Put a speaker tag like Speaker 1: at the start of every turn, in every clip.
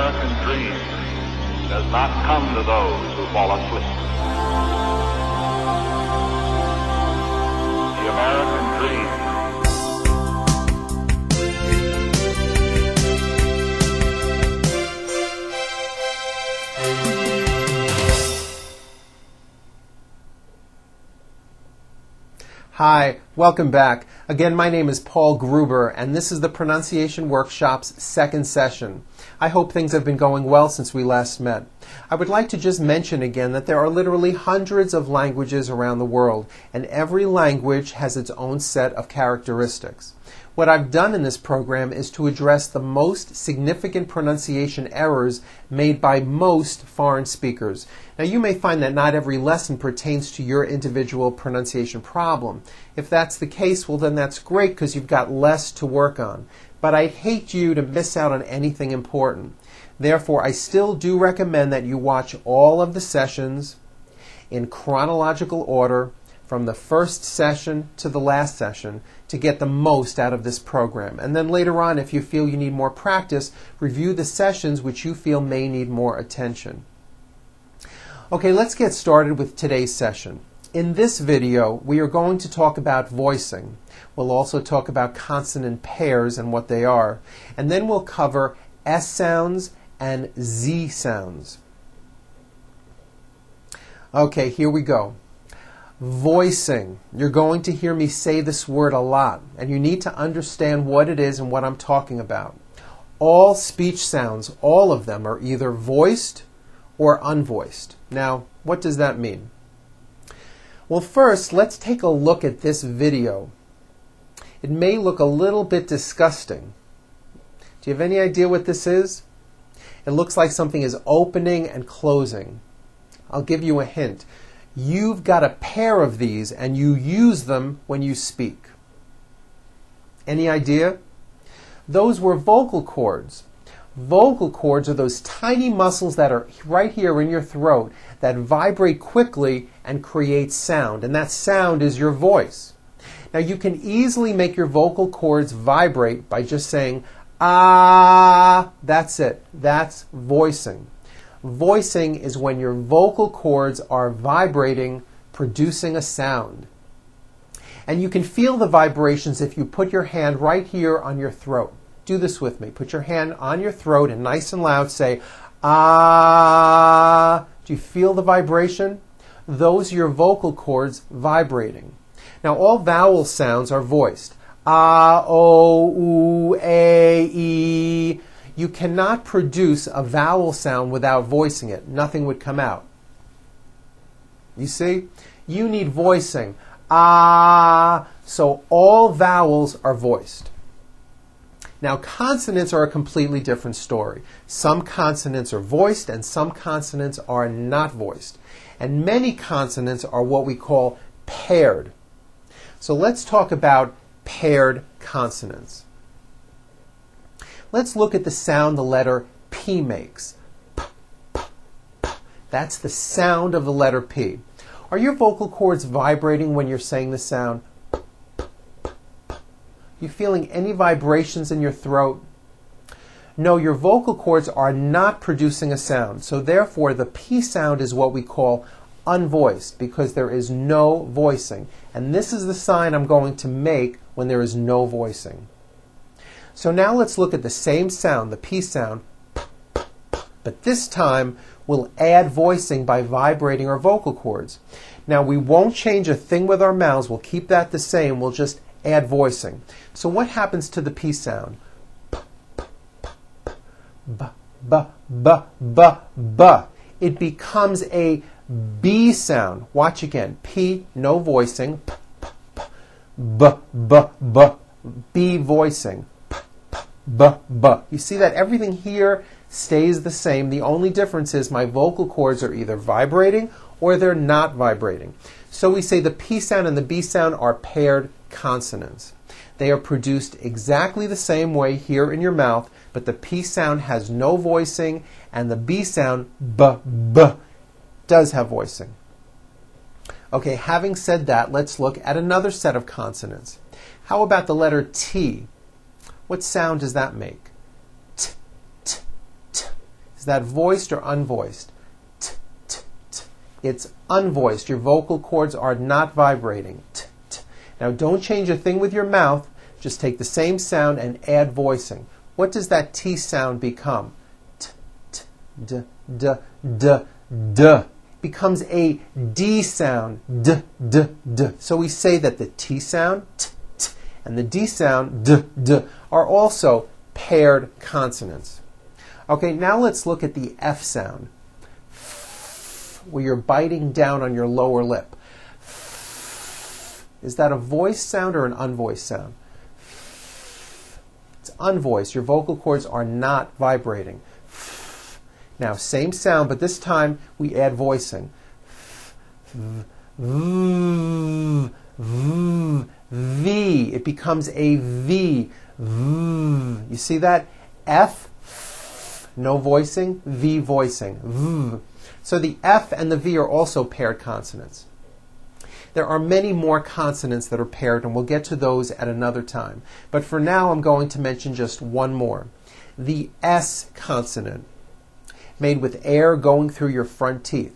Speaker 1: American dream does not come to those who fall asleep. The American dream.
Speaker 2: Hi, welcome back. Again, my name is Paul Gruber, and this is the Pronunciation Workshop's second session. I hope things have been going well since we last met. I would like to just mention again that there are literally hundreds of languages around the world, and every language has its own set of characteristics. What I've done in this program is to address the most significant pronunciation errors made by most foreign speakers. Now, you may find that not every lesson pertains to your individual pronunciation problem. If that's the case, well then that's great because you've got less to work on. But I'd hate you to miss out on anything important. Therefore, I still do recommend that you watch all of the sessions in chronological order from the first session to the last session to get the most out of this program. And then later on, if you feel you need more practice, review the sessions which you feel may need more attention. Okay, let's get started with today's session. In this video, we are going to talk about voicing. We'll also talk about consonant pairs and what they are. And then we'll cover S sounds and Z sounds. Okay, here we go. Voicing. You're going to hear me say this word a lot, and you need to understand what it is and what I'm talking about. All speech sounds, all of them, are either voiced or unvoiced. Now, what does that mean? Well, first, let's take a look at this video. It may look a little bit disgusting. Do you have any idea what this is? It looks like something is opening and closing. I'll give you a hint. You've got a pair of these and you use them when you speak. Any idea? Those were vocal cords. Vocal cords are those tiny muscles that are right here in your throat that vibrate quickly and create sound, and that sound is your voice. Now you can easily make your vocal cords vibrate by just saying ah. That's it. That's voicing. Voicing is when your vocal cords are vibrating, producing a sound. And you can feel the vibrations if you put your hand right here on your throat. Do this with me. Put your hand on your throat and nice and loud say, ah. Do you feel the vibration? Those are your vocal cords vibrating. Now, all vowel sounds are voiced. Ah, o, oo, a, e. You cannot produce a vowel sound without voicing it. Nothing would come out. You see? You need voicing. Ah. So all vowels are voiced. Now, consonants are a completely different story. Some consonants are voiced and some consonants are not voiced. And many consonants are what we call paired. So let's talk about paired consonants. Let's look at the sound the letter P makes. P, p, p. That's the sound of the letter P. Are your vocal cords vibrating when you're saying the sound P, p, p, p? You feeling any vibrations in your throat? No, your vocal cords are not producing a sound. So therefore, the P sound is what we call unvoiced because there is no voicing. And this is the sign I'm going to make when there is no voicing. So now let's look at the same sound, the P sound, p, p, p, but this time we'll add voicing by vibrating our vocal cords. Now we won't change a thing with our mouths, we'll keep that the same, we'll just add voicing. So what happens to the P sound? P, p, p, p, b, b, b, b, b. It becomes a B sound. Watch again. P, no voicing. P, p, p, b, b, b, B voicing. B, b. You see that everything here stays the same. The only difference is my vocal cords are either vibrating or they're not vibrating. So we say the P sound and the B sound are paired consonants. They are produced exactly the same way here in your mouth, but the P sound has no voicing and the B sound, b, b, does have voicing. Okay, having said that, let's look at another set of consonants. How about the letter T? What sound does that make? T, t, t. Is that voiced or unvoiced? T, t, t. It's unvoiced. Your vocal cords are not vibrating. T, t. Now don't change a thing with your mouth. Just take the same sound and add voicing. What does that T sound become? T, t, d, d, d, d. Becomes a D sound. D, d, d. So we say that the T sound, t, t, and the D sound, d, d, are also paired consonants. Okay, now let's look at the F sound, where you're biting down on your lower lip. Is that a voiced sound or an unvoiced sound? It's unvoiced. Your vocal cords are not vibrating. Now, same sound, but this time we add voicing. V. It becomes a V. You see that? F, no voicing, V voicing. V. So the F and the V are also paired consonants. There are many more consonants that are paired, and we'll get to those at another time. But for now, I'm going to mention just one more. The S consonant, made with air going through your front teeth.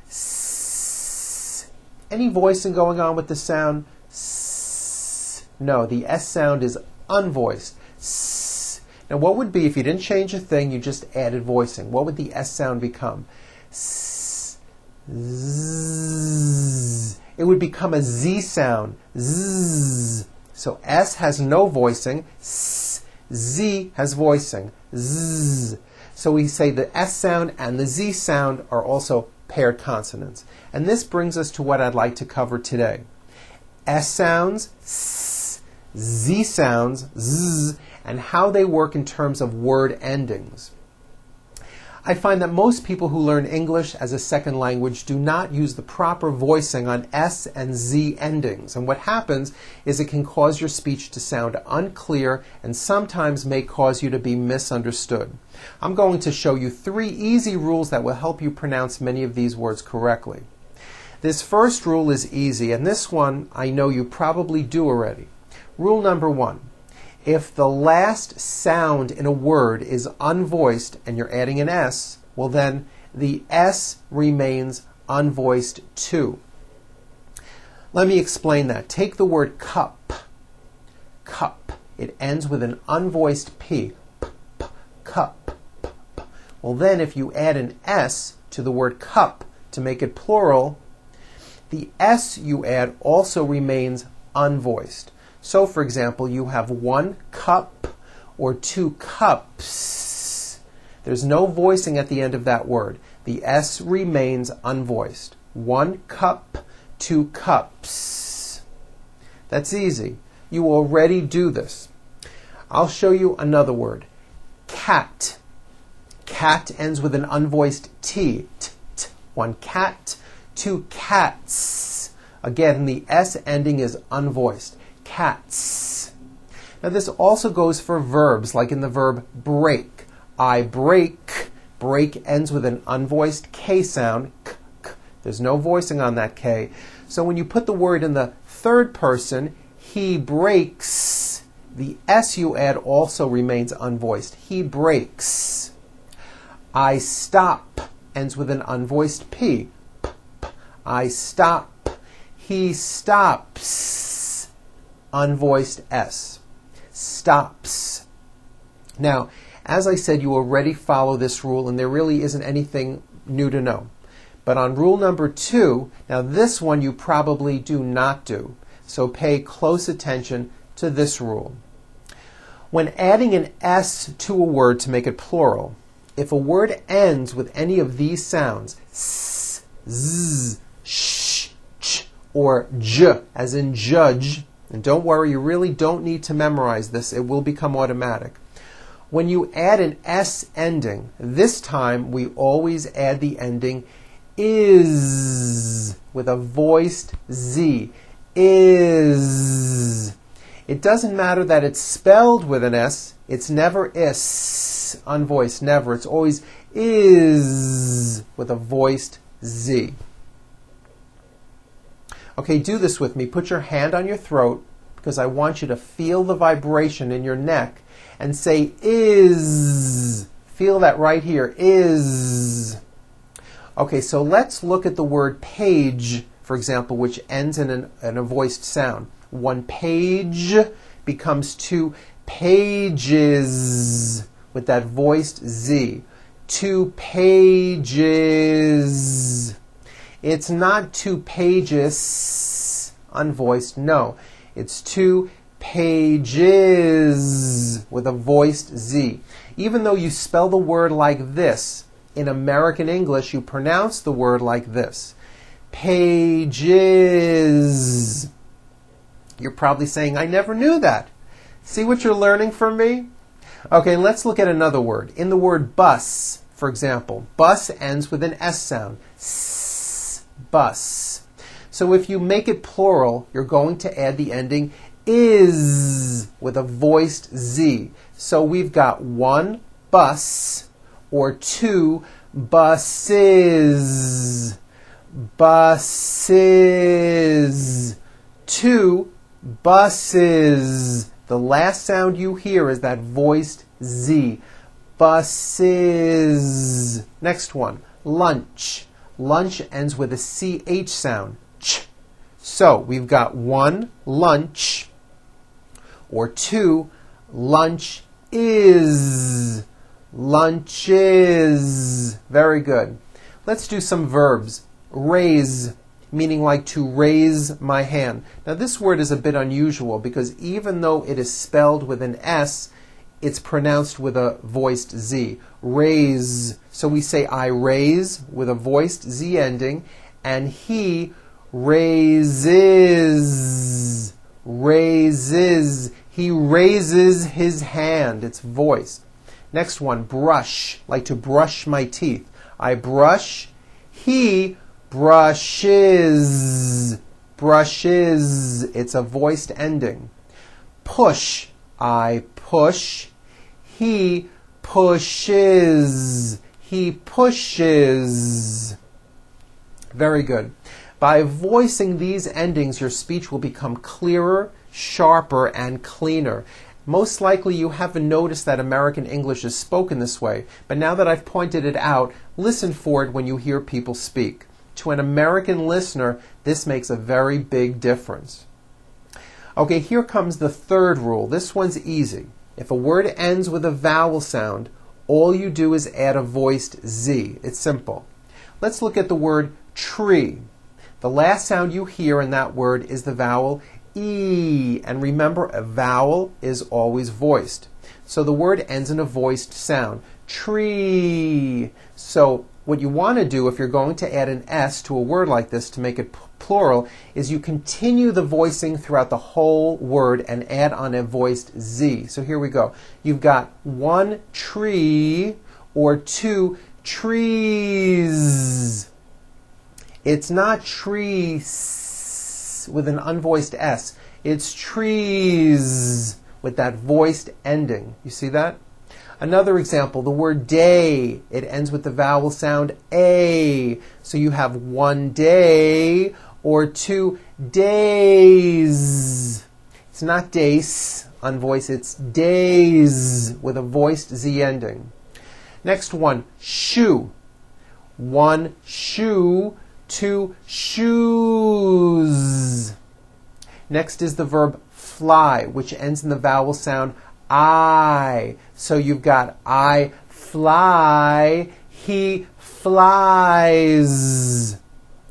Speaker 2: S. Any voicing going on with the sound? S. No, the S sound is unvoiced. S. Now what would be, if you didn't change a thing, you just added voicing? What would the S sound become? S. Z. It would become a Z sound. Z. So S has no voicing. S. Z has voicing. Z. So we say the S sound and the Z sound are also paired consonants. And this brings us to what I'd like to cover today. S sounds, S, Z sounds, Z, and how they work in terms of word endings. I find that most people who learn English as a second language do not use the proper voicing on S and Z endings. And what happens is it can cause your speech to sound unclear and sometimes may cause you to be misunderstood. I'm going to show you 3 easy rules that will help you pronounce many of these words correctly. This first rule is easy, and this one I know you probably do already. Rule number 1. If the last sound in a word is unvoiced and you're adding an S, well then the S remains unvoiced too. Let me explain that. Take the word cup. Cup. It ends with an unvoiced P. P, p, cup. P, p. Well then if you add an S to the word cup to make it plural, the S you add also remains unvoiced. So, for example, you have 1 cup or 2 cups. There's no voicing at the end of that word. The S remains unvoiced. 1 cup, 2 cups. That's easy. You already do this. I'll show you another word. Cat. Cat ends with an unvoiced T. T, t. 1 cat, 2 cats. Again, the S ending is unvoiced. Cats. Now this also goes for verbs, like in the verb break. I break. Break ends with an unvoiced K sound. K, k. There's no voicing on that K. So when you put the word in the third person, he breaks, the S you add also remains unvoiced. He breaks. I stop ends with an unvoiced P. P, p. I stop. He stops. Unvoiced S. Stops. Now, as I said, you already follow this rule, and there really isn't anything new to know. But on rule number 2, now this one you probably do not do, so pay close attention to this rule. When adding an S to a word to make it plural, if a word ends with any of these sounds, S, Z, Sh, Ch, or J, as in judge, and don't worry, you really don't need to memorize this. It will become automatic. When you add an S ending, this time we always add the ending is with a voiced Z. Is. It doesn't matter that it's spelled with an S. It's never is, unvoiced, never. It's always is with a voiced Z. Okay, do this with me. Put your hand on your throat because I want you to feel the vibration in your neck and say is Feel that right here. Is. Okay, so let's look at the word page, for example, which ends in a voiced sound. One page becomes two pages with that voiced Z. Two pages. It's not two pages, unvoiced, no. It's two pages with a voiced Z. Even though you spell the word like this, in American English, you pronounce the word like this. Pages. You're probably saying, I never knew that. See what you're learning from me? Okay, let's look at another word. In the word bus, for example, bus ends with an S sound. S, bus. So if you make it plural, you're going to add the ending is with a voiced Z. So we've got one bus or two buses. Buses. Two buses. The last sound you hear is that voiced Z. Buses. Next one, lunch. Lunch ends with a CH sound. Ch. So we've got one lunch or two lunch is. Lunches. Very good. Let's do some verbs. Raise, meaning like to raise my hand. Now this word is a bit unusual because even though it is spelled with an S, it's pronounced with a voiced Z. Raise. So we say I raise with a voiced Z ending, and he raises. Raises. He raises his hand. It's voiced. Next one, brush, like to brush my teeth. I brush. He brushes. Brushes. It's a voiced ending. Push. I push. He pushes. He pushes. Very good. By voicing these endings, your speech will become clearer, sharper, and cleaner. Most likely you haven't noticed that American English is spoken this way, but now that I've pointed it out, listen for it when you hear people speak. To an American listener, this makes a very big difference. Okay, here comes the third rule. This one's easy. If a word ends with a vowel sound, all you do is add a voiced Z. It's simple. Let's look at the word tree. The last sound you hear in that word is the vowel E. And remember, a vowel is always voiced. So the word ends in a voiced sound. Tree. So what you want to do if you're going to add an S to a word like this to make it plural is you continue the voicing throughout the whole word and add on a voiced Z. So here we go. You've got one tree or two trees. It's not trees with an unvoiced S. It's trees with that voiced ending. You see that? Another example, the word day. It ends with the vowel sound A. So you have one day or two days. It's not days, unvoiced. It's days with a voiced Z ending. Next one, shoe. One shoe, two shoes. Next is the verb fly, which ends in the vowel sound I. So you've got I fly, he flies.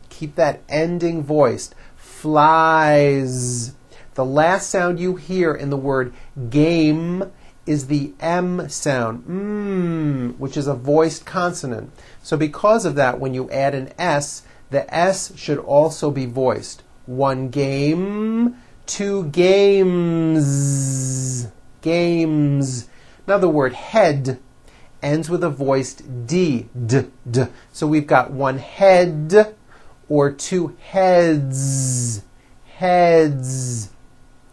Speaker 2: Keep that ending voiced. Flies. The last sound you hear in the word game is the M sound, which is a voiced consonant. So because of that, when you add an S, the S should also be voiced. One game, two games. Games. Now the word head ends with a voiced D, d, d. So we've got one head or two heads. Heads.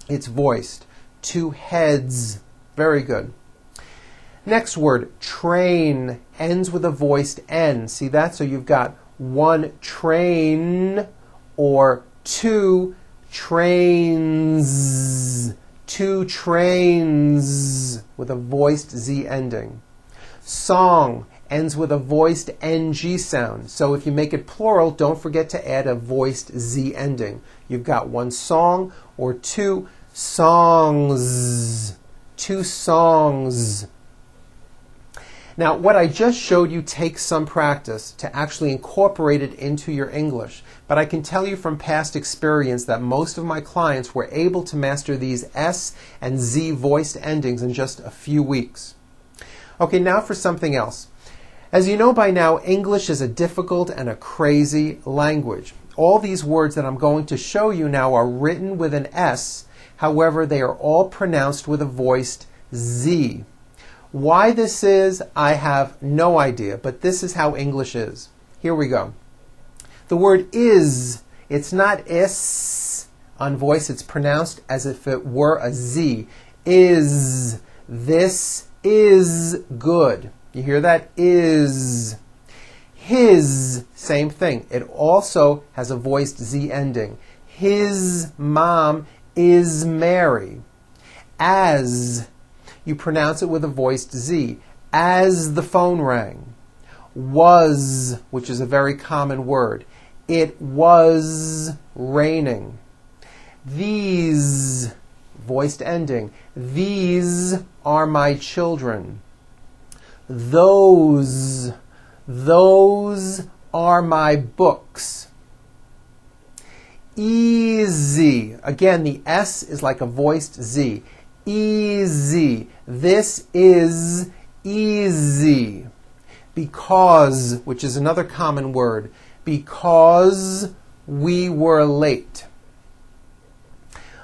Speaker 2: It's voiced. Two heads. Very good. Next word, train, ends with a voiced N. See that? So you've got one train or two trains. Two trains with a voiced Z ending. Song ends with a voiced NG sound. So if you make it plural, don't forget to add a voiced Z ending. You've got one song or two songs. Two songs. Now, what I just showed you takes some practice to actually incorporate it into your English. But I can tell you from past experience that most of my clients were able to master these S and Z voiced endings in just a few weeks. Okay, now for something else. As you know by now, English is a difficult and a crazy language. All these words that I'm going to show you now are written with an S. However, they are all pronounced with a voiced Z. Why this is, I have no idea, but this is how English is. Here we go. The word is, it's not is on voice, it's pronounced as if it were a Z. Is, this is good. You hear that? Is. His, same thing. It also has a voiced Z ending. His mom is Mary. As, you pronounce it with a voiced Z. As the phone rang. Was, which is a very common word. It was raining. These, voiced ending. These are my children. Those are my books. Easy. Again, the S is like a voiced Z. Easy. This is easy. Because, which is another common word, because we were late.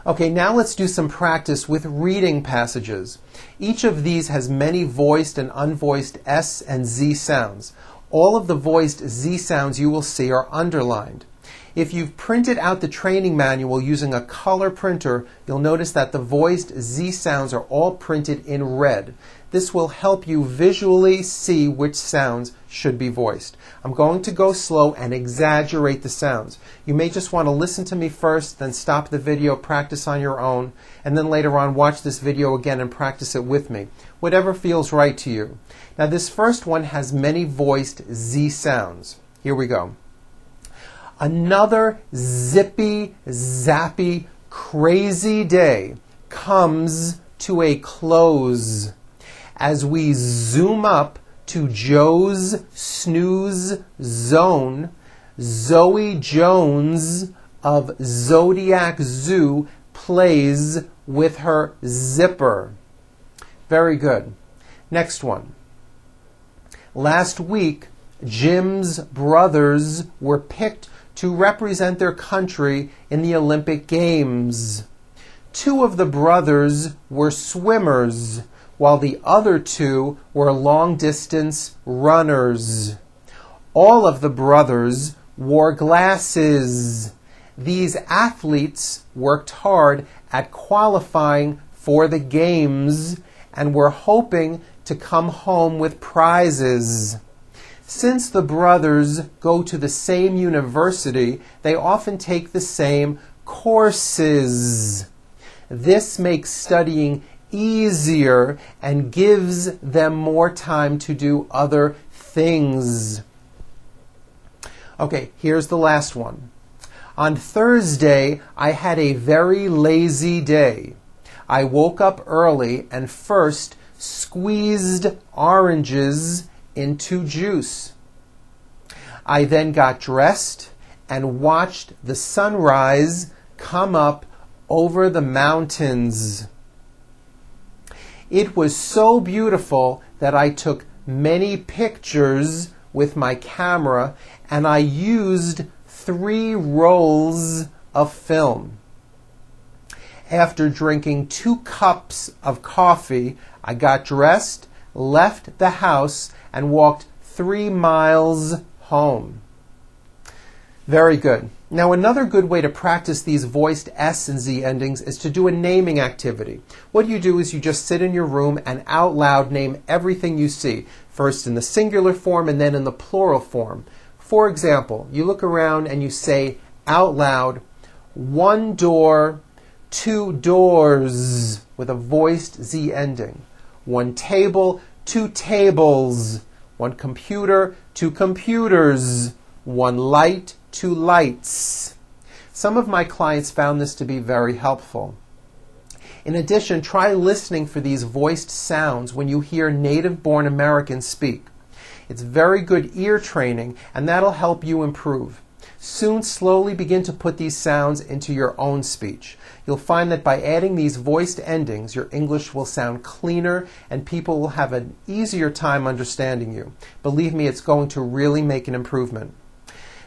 Speaker 2: Okay, now let's do some practice with reading passages. Each of these has many voiced and unvoiced S and Z sounds. All of the voiced Z sounds you will see are underlined. If you've printed out the training manual using a color printer, you'll notice that the voiced Z sounds are all printed in red. This will help you visually see which sounds should be voiced. I'm going to go slow and exaggerate the sounds. You may just want to listen to me first, then stop the video, practice on your own, and then later on watch this video again and practice it with me. Whatever feels right to you. Now this first one has many voiced Z sounds. Here we go. Another zippy, zappy, crazy day comes to a close as we zoom up to Joe's snooze zone. Zoe Jones of Zodiac Zoo plays with her zipper. Very good. Next one. Last week, Jim's brothers were picked to represent their country in the Olympic Games. Two of the brothers were swimmers, while the other two were long-distance runners. All of the brothers wore glasses. These athletes worked hard at qualifying for the games and were hoping to come home with prizes. Since the brothers go to the same university, they often take the same courses. This makes studying easier and gives them more time to do other things. Okay, here's the last one. On Thursday, I had a very lazy day. I woke up early and first squeezed oranges into juice. I then got dressed and watched the sunrise come up over the mountains. It was so beautiful that I took many pictures with my camera and I used 3 rolls of film. After drinking 2 cups of coffee, I got dressed, left the house, and walked 3 miles home. Very good. Now another good way to practice these voiced S and Z endings is to do a naming activity. What you do is you just sit in your room and out loud name everything you see, first in the singular form and then in the plural form. For example, you look around and you say out loud, 1 door, 2 doors, with a voiced Z ending. 1 table, 2 tables. 1 computer, 2 computers. 1 light, 2 lights. Some of my clients found this to be very helpful. In addition, try listening for these voiced sounds when you hear native-born Americans speak. It's very good ear training, and that'll help you improve. Soon, slowly begin to put these sounds into your own speech. You'll find that by adding these voiced endings, your English will sound cleaner and people will have an easier time understanding you. Believe me, it's going to really make an improvement.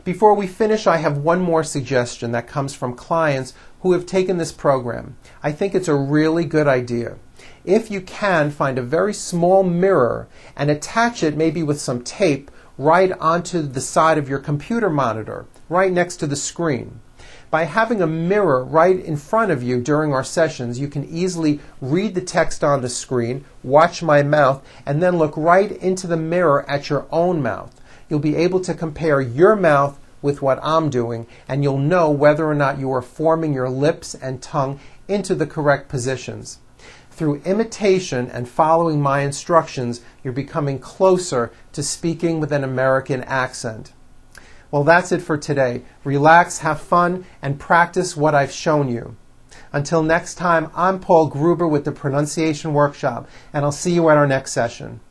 Speaker 2: Before we finish, I have one more suggestion that comes from clients who have taken this program. I think it's a really good idea. If you can, find a very small mirror and attach it maybe with some tape right onto the side of your computer monitor, right next to the screen. By having a mirror right in front of you during our sessions, you can easily read the text on the screen, watch my mouth, and then look right into the mirror at your own mouth. You'll be able to compare your mouth with what I'm doing, and you'll know whether or not you are forming your lips and tongue into the correct positions. Through imitation and following my instructions, you're becoming closer to speaking with an American accent. Well, that's it for today. Relax, have fun, and practice what I've shown you. Until next time, I'm Paul Gruber with the Pronunciation Workshop, and I'll see you at our next session.